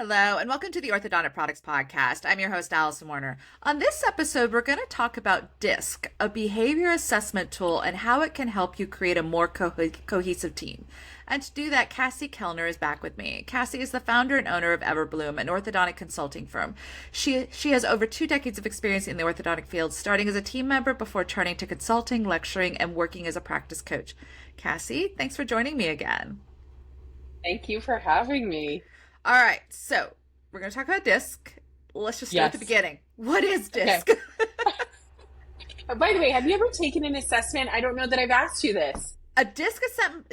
Hello, and welcome to the Orthodontic Products Podcast. I'm your host, Alison Werner. On this episode, we're going to talk about DISC, a behavior assessment tool, and how it can help you create a more cohesive team. And to do that, Cassie Kellner is back with me. Cassie is the founder and owner of Everbloom, an orthodontic consulting firm. She has over 2 decades of experience in the orthodontic field, starting as a team member before turning to consulting, lecturing, and working as a practice coach. Cassie, thanks for joining me again. Thank you for having me. All right, so we're going to talk about DISC. Let's just start at the beginning. What is DISC? Okay. By the way, have you ever taken an assessment? I don't know that I've asked you this. A DISC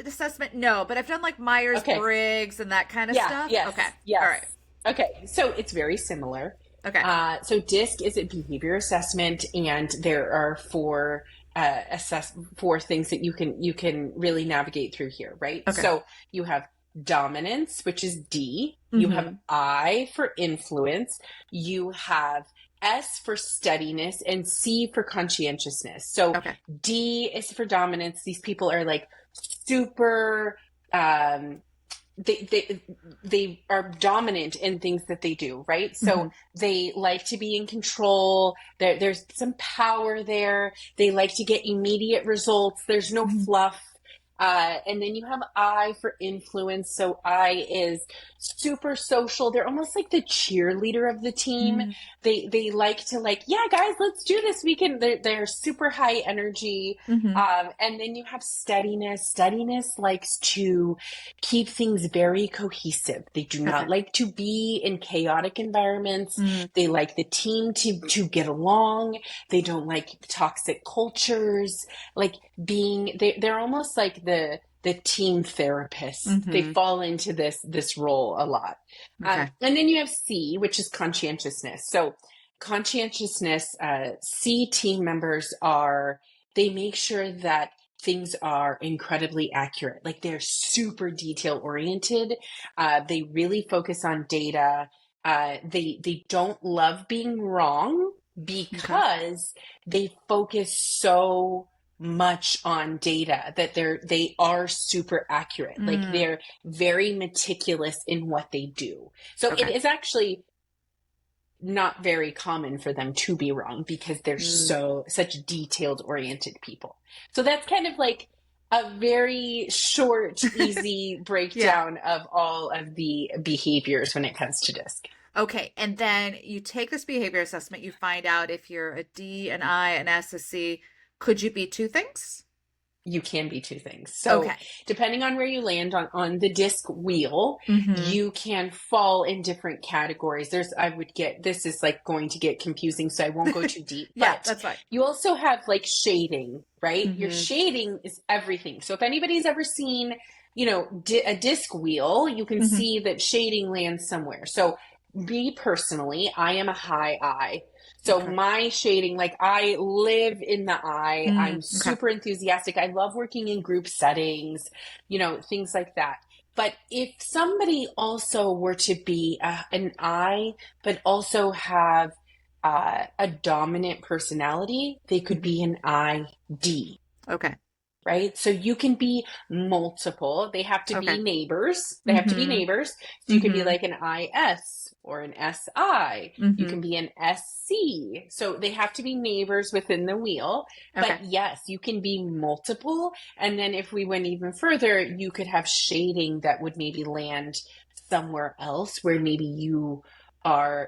assessment, no, but I've done like Myers-Briggs and that kind of stuff. Yes. Okay. Yes. All right. Okay. So it's very similar. Okay. So DISC is a behavior assessment, and there are four things that you can really navigate through here, right? Okay. So you have dominance, which is D. You have I for influence. You have S for steadiness and C for conscientiousness. So D is for dominance. These people are like super, they are dominant in things that they do, right? So they like to be in control. There's some power there. They like to get immediate results. There's no fluff. And then you have I for influence. So I is super social. They're almost like the cheerleader of the team. They like to yeah, guys, let's do this. They're super high energy. And then you have steadiness. Steadiness likes to keep things very cohesive. They do not like to be in chaotic environments. They like the team to get along. They don't like toxic cultures. They're almost like the team therapist. They fall into this role a lot. And then you have C, which is conscientiousness. So conscientiousness, C team members they make sure that things are incredibly accurate. Like they're super detail oriented. They really focus on data. They don't love being wrong because they focus so much on data that they are super accurate. Like they're very meticulous in what they do. So it is actually not very common for them to be wrong because they're such detailed oriented people. So that's kind of like a very short, easy breakdown of all of the behaviors when it comes to DISC. Okay. And then you take this behavior assessment, you find out if you're a D, an I, an S, a C. Could you be 2 things? You can be 2 things. So depending on where you land on the DISC wheel, you can fall in different categories. This is like going to get confusing, so I won't go too deep. But that's fine. You also have like shading, right? Your shading is everything. So if anybody's ever seen, a DISC wheel, you can see that shading lands somewhere. So me personally, I am a high I. So my shading, I live in the I. I'm super enthusiastic. I love working in group settings, things like that. But if somebody also were to be an I, but also have a dominant personality, they could be an ID. Okay. Right? So you can be multiple. They have to be neighbors. They have to be neighbors. So you can be like an IS or an SI. You can be an SC. So they have to be neighbors within the wheel. But yes, you can be multiple. And then if we went even further, you could have shading that would maybe land somewhere else where maybe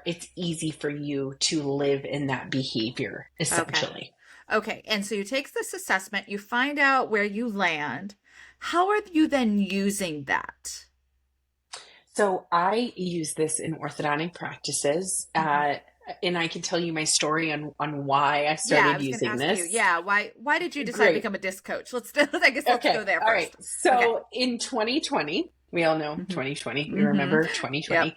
it's easy for you to live in that behavior, essentially. Okay. And so you take this assessment, you find out where you land. How are you then using that? So I use this in orthodontic practices, and I can tell you my story on why I started using this. Why did you decide to become a DISC coach? Let's go there first. All right. So in 2020, we all know 2020. We remember 2020. Yep.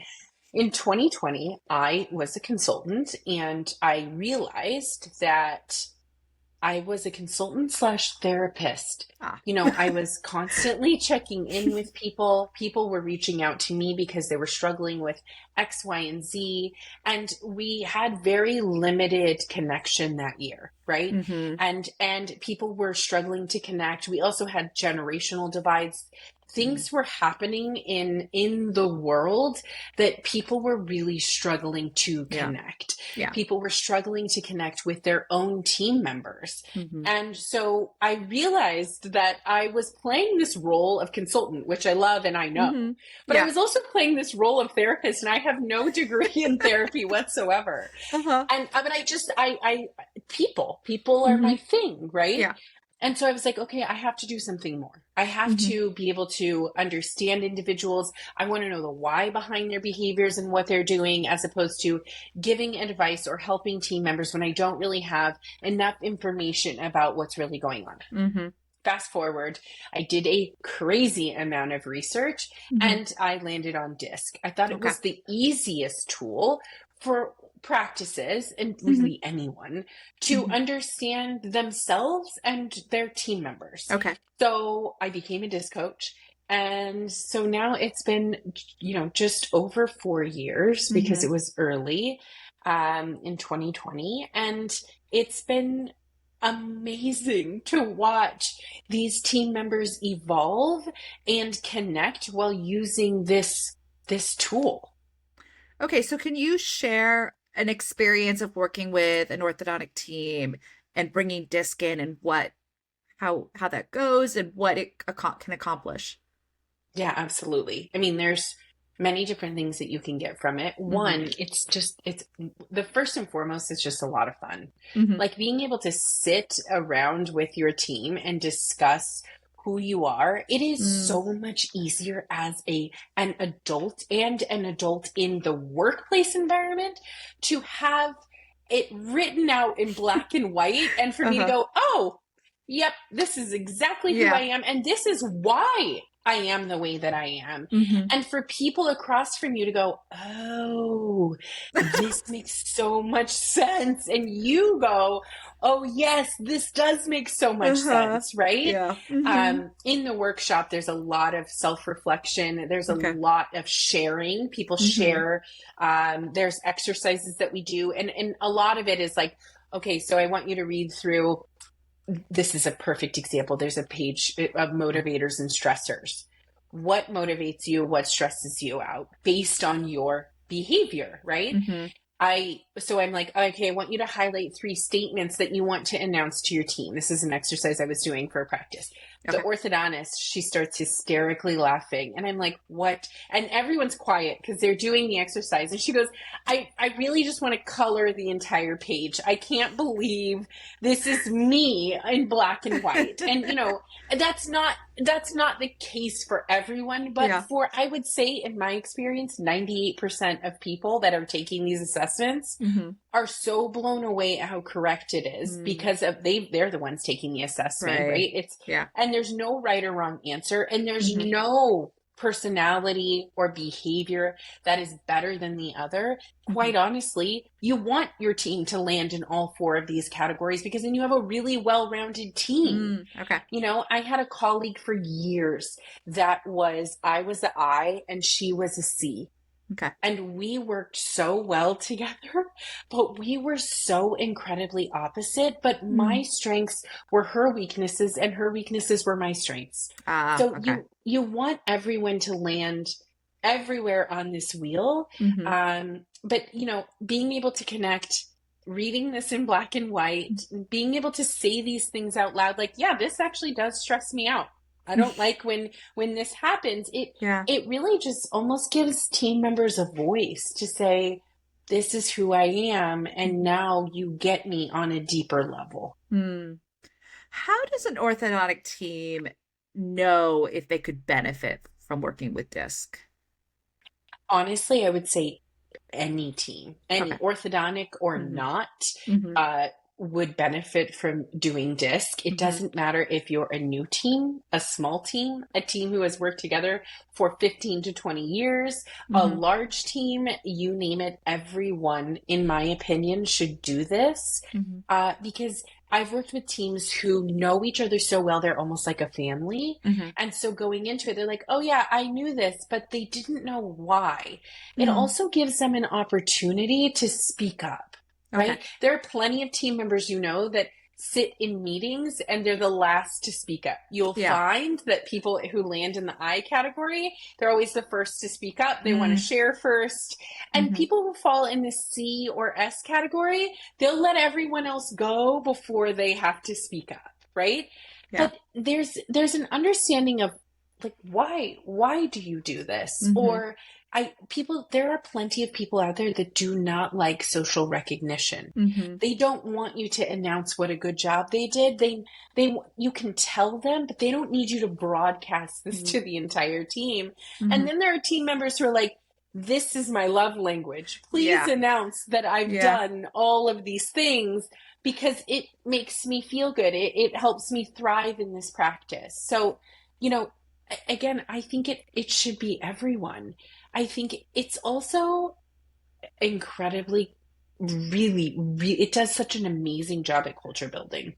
In 2020, I was a consultant, and I realized that I was a consultant / therapist. I was constantly checking in with people. People were reaching out to me because they were struggling with X, Y, and Z. And we had very limited connection that year, right? Mm-hmm. And people were struggling to connect. We also had generational divides. Things were happening in the world that people were really struggling to Yeah. connect. Yeah. People were struggling to connect with their own team members. Mm-hmm. And so I realized that I was playing this role of consultant, which I love and I know, Mm-hmm. but I Yeah. was also playing this role of therapist, and I have no degree in therapy whatsoever. Uh-huh. But people are Mm-hmm. my thing, right? Yeah. And so I was like, okay, I have to do something more. I have Mm-hmm. to be able to understand individuals. I want to know the why behind their behaviors and what they're doing, as opposed to giving advice or helping team members when I don't really have enough information about what's really going on. Mm-hmm. Fast forward, I did a crazy amount of research Mm-hmm. and I landed on DISC. I thought it Okay. was the easiest tool for practices and really anyone to understand themselves and their team members. Okay. So I became a DISC coach. And so now it's been, just over 4 years because it was early in 2020. And it's been amazing to watch these team members evolve and connect while using this tool. Okay, so can you share an experience of working with an orthodontic team and bringing DISC in, and how that goes and what it can accomplish? Yeah, absolutely. I mean, there's many different things that you can get from it. One, it's the first and foremost, it's just a lot of fun. Like being able to sit around with your team and discuss who you are. It is so much easier as an adult and an adult in the workplace environment to have it written out in black and white, and for me to go, oh, yep, this is exactly who I am, and this is why I am the way that I am. And for people across from you to go, oh, this makes so much sense. And you go, oh, yes, this does make so much sense, right? Yeah. In the workshop, there's a lot of self-reflection. There's a lot of sharing. People share. There's exercises that we do. And a lot of it is like, okay, so I want you to read through. This is a perfect example. There's a page of motivators and stressors. What motivates you? What stresses you out based on your behavior, right? So I'm like, okay, I want you to highlight 3 statements that you want to announce to your team. This is an exercise I was doing for a practice. The orthodontist, she starts hysterically laughing. And I'm like, what? And everyone's quiet because they're doing the exercise. And she goes, I really just want to color the entire page. I can't believe this is me in black and white. And, that's not the case for everyone. But for, I would say in my experience, 98% of people that are taking these assessments are so blown away at how correct it is because of they're the ones taking the assessment, right? And there's no right or wrong answer, and there's no personality or behavior that is better than the other. Quite honestly, you want your team to land in all 4 of these categories because then you have a really well-rounded team. I had a colleague for years that I was the I and she was a C. And we worked so well together, but we were so incredibly opposite. But my strengths were her weaknesses and her weaknesses were my strengths. So you want everyone to land everywhere on this wheel. But, being able to connect, reading this in black and white, being able to say these things out loud, like, yeah, this actually does stress me out. I don't like when this happens. It really just almost gives team members a voice to say, this is who I am, and now you get me on a deeper level. How does an orthodontic team know if they could benefit from working with DISC? Honestly, I would say any team, any orthodontic or not, would benefit from doing DISC. It doesn't matter if you're a new team, a small team, a team who has worked together for 15 to 20 years, a large team, you name it, everyone, in my opinion, should do this because I've worked with teams who know each other so well, they're almost like a family. And so going into it, they're like, oh yeah, I knew this, but they didn't know why. It also gives them an opportunity to speak up. Right? There are plenty of team members, that sit in meetings and they're the last to speak up. You'll Yeah. find that people who land in the I category, they're always the first to speak up. They want to share first. And people who fall in the C or S category, they'll let everyone else go before they have to speak up, right? Yeah. But there's an understanding of like, why do you do this? Or there are plenty of people out there that do not like social recognition. They don't want you to announce what a good job they did. You can tell them, but they don't need you to broadcast this to the entire team. And then there are team members who are like, this is my love language. Please announce that I've done all of these things because it makes me feel good. It helps me thrive in this practice. So, again, I think it should be everyone. I think it's also incredibly, really, it does such an amazing job at culture building.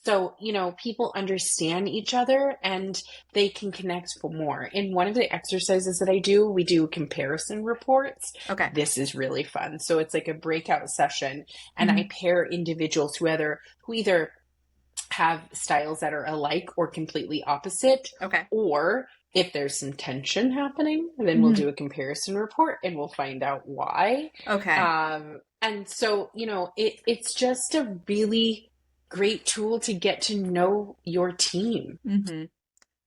So, people understand each other and they can connect more. In one of the exercises that I do, we do comparison reports. Okay. This is really fun. So it's like a breakout session and I pair individuals who either have styles that are alike or completely opposite. Okay. Or if there's some tension happening, then we'll do a comparison report and we'll find out why. Okay. And so, it's just a really great tool to get to know your team.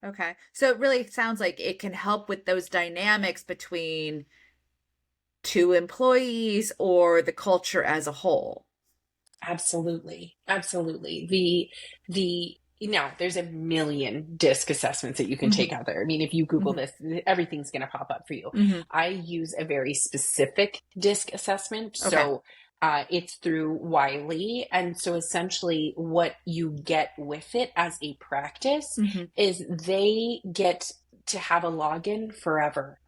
Okay. So it really sounds like it can help with those dynamics between two employees or the culture as a whole. Absolutely. Absolutely. There's a million DISC assessments that you can take out there. I mean, if you Google this, everything's going to pop up for you. I use a very specific DISC assessment. Okay. So it's through Wiley. And so essentially what you get with it as a practice is they get to have a login forever.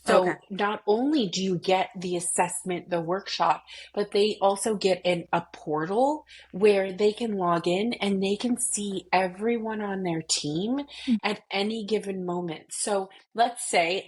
So not only do you get the assessment, the workshop, but they also get a portal where they can log in and they can see everyone on their team at any given moment. So let's say,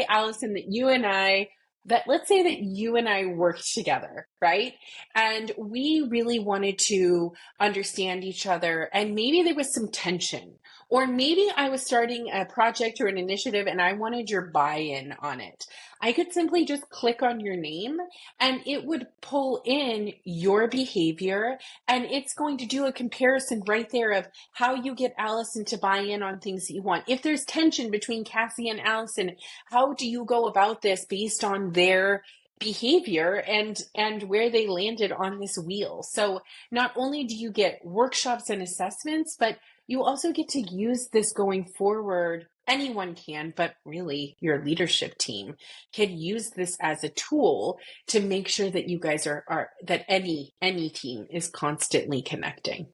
Alison, let's say that you and I worked together, right? And we really wanted to understand each other and maybe there was some tension. Or maybe I was starting a project or an initiative and I wanted your buy-in on it. I could simply just click on your name and it would pull in your behavior and it's going to do a comparison right there of how you get Alison to buy in on things that you want. If there's tension between Cassie and Alison, how do you go about this based on their behavior and where they landed on this wheel? So not only do you get workshops and assessments, but you also get to use this going forward. Anyone can, but really your leadership team can use this as a tool to make sure that you guys that any team is constantly connecting.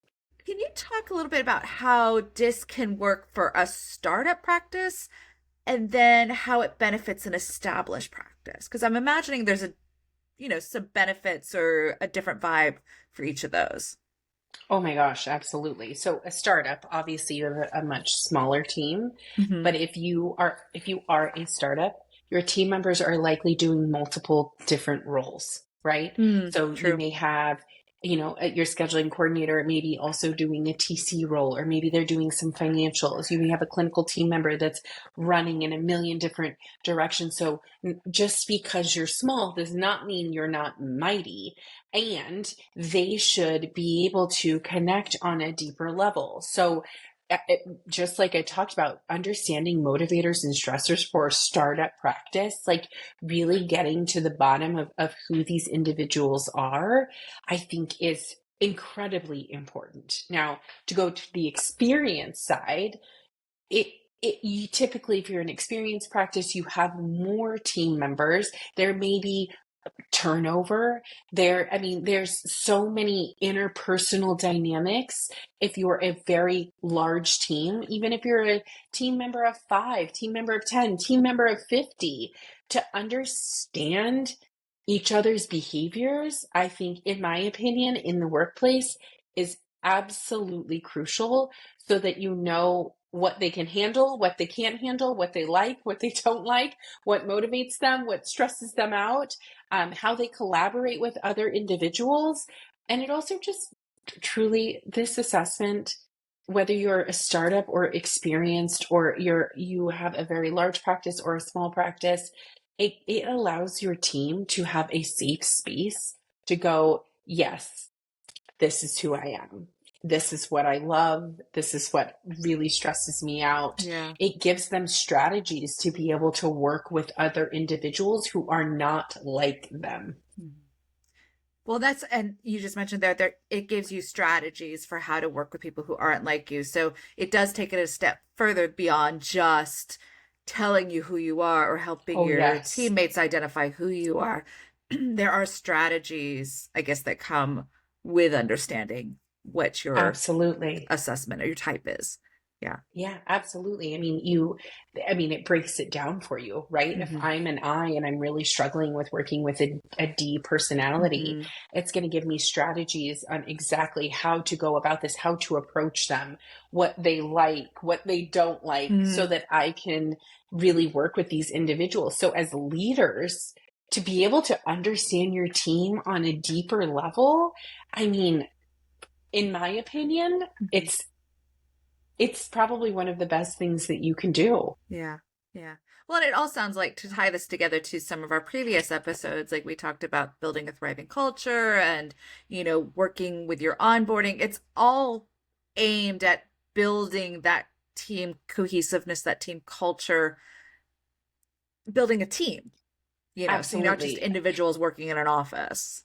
Can you talk a little bit about how DISC can work for a startup practice and then how it benefits an established practice? Because I'm imagining there's some benefits or a different vibe for each of those. Oh my gosh, absolutely. So a startup, obviously you have a much smaller team, but if you are a startup, your team members are likely doing multiple different roles, right? So true. You may have, your scheduling coordinator maybe also doing a TC role, or maybe they're doing some financials. You may have a clinical team member that's running in a million different directions. So just because you're small does not mean you're not mighty. And they should be able to connect on a deeper level. So just like I talked about, understanding motivators and stressors for a startup practice, like really getting to the bottom of who these individuals are, I think is incredibly important. Now, to go to the experience side, you typically, if you're an experienced practice, you have more team members. There may be turnover there's so many interpersonal dynamics. If you're a very large team, even if you're a team member of 5, team member of 10, team member of 50, to understand each other's behaviors, I think, in my opinion, in the workplace is absolutely crucial, so that you know what they can handle, what they can't handle, what they like, what they don't like, what motivates them, what stresses them out, how they collaborate with other individuals. And it also just truly, this assessment, whether you're a startup or experienced, or you have a very large practice or a small practice, it allows your team to have a safe space to go, yes, this is who I am. This is what I love. This is what really stresses me out. Yeah. It gives them strategies to be able to work with other individuals who are not like them. Well, and you just mentioned there, it gives you strategies for how to work with people who aren't like you. So it does take it a step further beyond just telling you who you are or helping Oh, your yes. teammates identify who you are. There are strategies, I guess, that come with understanding what your Absolutely. assessment or your type is. Yeah. Yeah, absolutely. It breaks it down for you, right? If Mm-hmm. I'm an I and I'm really struggling with working with a D personality, Mm-hmm. it's going to give me strategies on exactly how to go about this, how to approach them, what they like, what they don't like, so Mm-hmm. that I can really work with these individuals. So as leaders, to be able to understand your team on a deeper level, I mean, in my opinion, Mm-hmm. it's probably one of the best things that you can do. Yeah. Yeah. Well, and it all sounds like, to tie this together to some of our previous episodes, like we talked about building a thriving culture and, working with your onboarding. It's all aimed at building that team cohesiveness, that team culture, building a team, so you're not just Absolutely. individuals working in an office.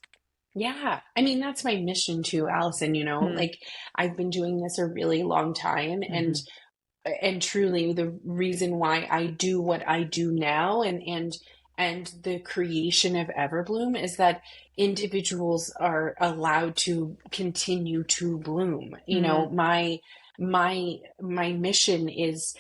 Yeah. That's my mission too, Allison, Mm-hmm. like I've been doing this a really long time, and truly the reason why I do what I do now, and the creation of Everbloom, is that individuals are allowed to continue to bloom. Mm-hmm. My mission is,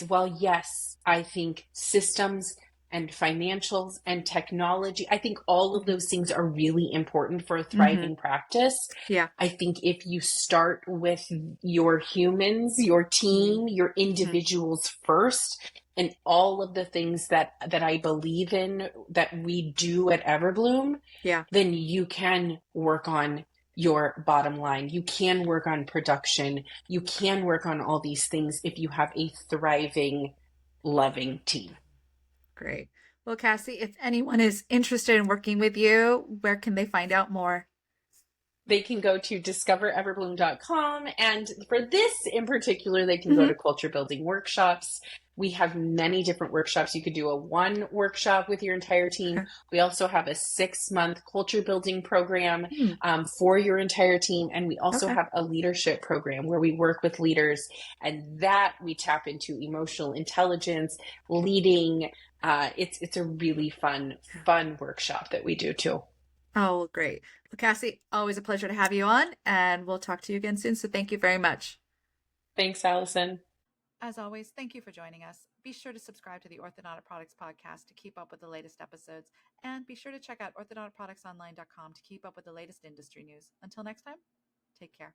well, yes, I think systems and financials and technology, I think all of those things are really important for a Mm-hmm. thriving practice. Yeah. I think if you start with your humans, your team, your Mm-hmm. individuals first, and all of the things that I believe in, that we do at Everbloom, Yeah. then you can work on your bottom line. You can work on production. You can work on all these things if you have a thriving, loving team. Great. Well, Cassie, if anyone is interested in working with you, where can they find out more? They can go to discovereverbloom.com. And for this in particular, they can go to Mm-hmm. culture building workshops. We have many different workshops. You could do a one workshop with your entire team. Okay. We also have a 6-month culture building program Hmm. for your entire team. And we also Okay. have a leadership program where we work with leaders, and that we tap into emotional intelligence, leading. It's a really fun workshop that we do too. Oh, well, great. Well, Cassie, always a pleasure to have you on, and we'll talk to you again soon. So thank you very much. Thanks, Allison. As always, thank you for joining us. Be sure to subscribe to the Orthodontic Products Podcast to keep up with the latest episodes, and be sure to check out orthodonticproductsonline.com to keep up with the latest industry news. Until next time, take care.